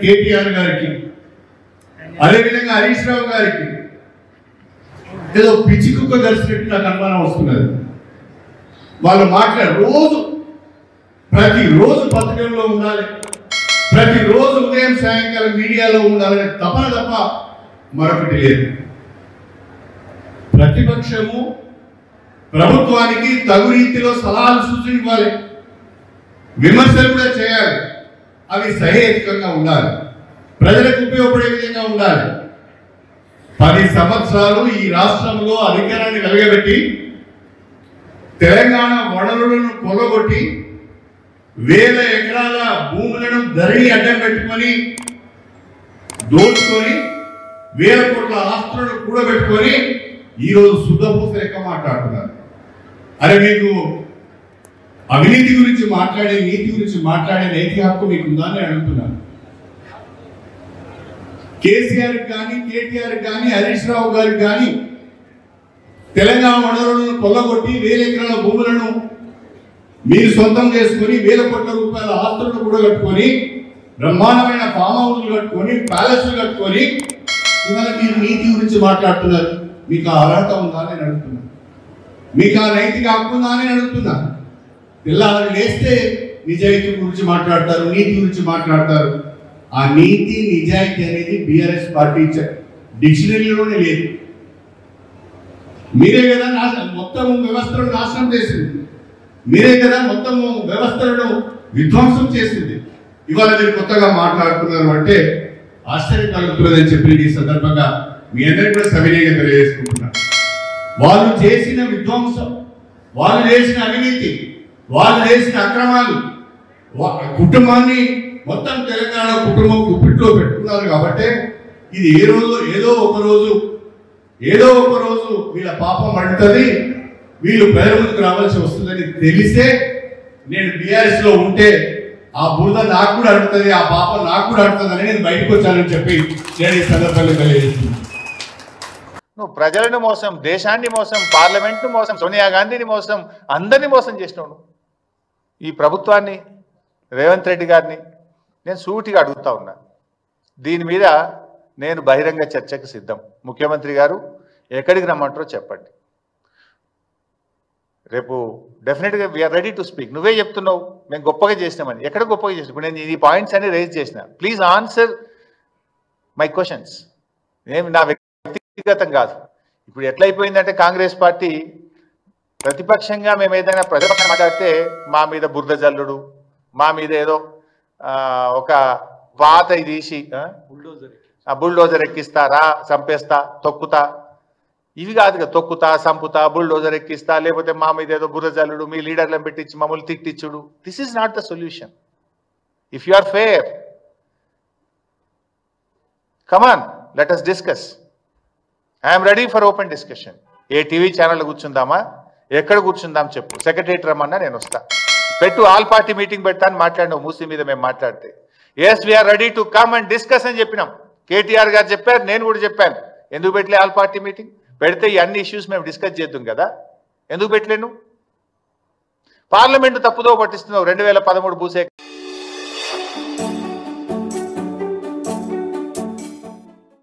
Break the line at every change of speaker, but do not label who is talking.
కేటీఆర్ గారికి, అదేవిధంగా హరీష్ రావు గారికి ఏదో పిచ్చి కుక్క కలిసినట్టు నాకు అనుమానం వస్తున్నది. వాళ్ళు రోజు ప్రతిరోజు పత్రికల్లో ఉండాలి, ప్రతిరోజు ఉదయం సాయంకాలం మీడియాలో ఉండాలనే తపన తప్ప మరొకటి లేదు. ప్రతిపక్షము ప్రభుత్వానికి తగు రీతిలో సలహాలు సూచనలు ఇవ్వాలి, విమర్శలు కూడా చేయాలి. అవి సహేతుకంగా ఉండాలి, ప్రజలకు ఉపయోగపడే విధంగా ఉండాలి. 10 సంవత్సరాలు ఈ రాష్ట్రంలో అధికారాన్ని వెలగబెట్టి తెలంగాణ వనరులను కొల్లగొట్టి వేల ఎకరాల భూములను ధరణి అడ్డం పెట్టుకొని దోచుకొని వేల కోట్ల ఆస్తులను కూడబెట్టుకొని ఈరోజు శుద్ధపూస లెక్క మాట్లాడుతున్నారు. అరే, మీకు అవినీతి గురించి మాట్లాడే, నీతి గురించి మాట్లాడే నైతిక హక్కు మీకు ఉందా అని అడుగుతున్నాను. కేసీఆర్ కానీ, కేటీఆర్ కానీ, హరీష్ రావు గారికి కానీ తెలంగాణ వనరులను కొల్లగొట్టి వేల ఎకరాల భూములను మీరు సొంతం చేసుకొని వేల కోట్ల రూపాయల ఆస్తులను కూడా కట్టుకొని బ్రహ్మాండమైన ఫామ్ హౌస్లు కట్టుకొని ప్యాలెస్లు కట్టుకొని ఇవాళ మీరు నీతి గురించి మాట్లాడుతున్నారు. మీకు ఆ అర్హత ఉందా అని అడుగుతున్నాను, మీకు ఆ నైతిక హక్కు ఉందా అని అడుగుతున్నాను. పిల్లలు లేస్తే నిజాయితీ గురించి మాట్లాడతారు, నీతి గురించి మాట్లాడతారు. ఆ నీతి నిజాయితీ అనేది బీఆర్ఎస్ పార్టీ డిక్షనరీలోనే లేదు. మీరే కదా మొత్తం వ్యవస్థలను నాశనం చేసింది, మీరే కదా మొత్తం వ్యవస్థలను విధ్వంసం చేసింది. ఇవాళ మీరు కొత్తగా మాట్లాడుతున్నారు అంటే ఆశ్చర్యం కలుగుతున్నదని చెప్పి ఈ సందర్భంగా మీ అందరికీ కూడా సవినయంగా తెలియజేసుకుంటున్నారు. వాళ్ళు చేసిన విధ్వంసం, వాళ్ళు చేసిన అవినీతి, వాళ్ళు చేసిన అక్రమాలు కుటుంబాన్ని మొత్తం తెలంగాణ కుటుంబం గుప్పిట్లో పెట్టుకున్నారు. కాబట్టి ఇది ఏదో ఒక రోజు వీళ్ళ పాపం పడుతుంది, వీళ్ళు ప్రజల ముందుకు రావాల్సి వస్తుందని తెలిసే నేను బీఆర్ఎస్ లో ఉంటే ఆ బురద నాకు కూడా అడుగుతుంది, ఆ పాపం నాకు కూడా అడుగుతుందని నేను బయటకు వచ్చానని చెప్పి నేను ఈ సందర్భంలో తెలియజేస్తున్నాను.
నువ్వు ప్రజలను మోసం, దేశాన్ని మోసం, పార్లమెంట్ను మోసం, సోనియా గాంధీని మోసం, అందరినీ మోసం చేసినావు. ఈ ప్రభుత్వాన్ని, రేవంత్ రెడ్డి గారిని నేను సూటిగా అడుగుతా ఉన్నా. దీని మీద నేను బహిరంగ చర్చకు సిద్ధం. ముఖ్యమంత్రి గారు ఎక్కడికి రమ్మంటారో చెప్పండి. రేపు డెఫినెట్గా వీఆర్ రెడీ టు స్పీక్. నువ్వే చెప్తున్నావు మేము గొప్పగా చేసినామని. ఎక్కడ గొప్పగా చేసినా? ఇప్పుడు నేను ఈ పాయింట్స్ అన్ని రేజ్ చేసిన. Please answer my questions. నేను నా వ్యక్తిగతం కాదు. ఇప్పుడు ఎట్లయిపోయిందంటే కాంగ్రెస్ పార్టీ ప్రతిపక్షంగా మేము ఏదైనా ప్రతిపక్షం మాట్లాడితే మా మీద బురద జల్లుడు, మా మీద ఏదో ఒక పాత తీసి బుల్డోజర్ ఎక్కిస్తారా, చంపేస్తా, తొక్కుతా, ఇవి కాదు కదా. తొక్కుతా, సంపుతా, బుల్డోజర్ ఎక్కిస్తా, లేకపోతే మా మీద ఏదో బురద జల్లుడు, మీ లీడర్లను పెట్టించి మమ్మల్ని తిట్టించుడు. This is not the solution. If you are fair, come on, let us discuss. I'm ready for open discussion. ఏ టీవీ ఛానల్ కూర్చుందామా, ఎక్కడ కూర్చుందాం చెప్పు, సెక్రటరియట్ రమ్మన్నా నేను వస్తా. పెట్టు, ఆల్ పార్టీ మీటింగ్ పెడతాను మాట్లాడినావు మూసీ మీద. మేము మాట్లాడితే yes we're ready to come and discuss అని చెప్పినాం. కేటీఆర్ గారు చెప్పారు, నేను కూడా చెప్పాను. ఎందుకు పెట్టలే ఆల్ పార్టీ మీటింగ్? పెడితే ఈ అన్ని ఇష్యూస్ మేము డిస్కస్ చేద్దాం కదా. ఎందుకు పెట్టలేను? పార్లమెంటు తప్పుదో పట్టిస్తున్నావు. 2013 భూసేకరణ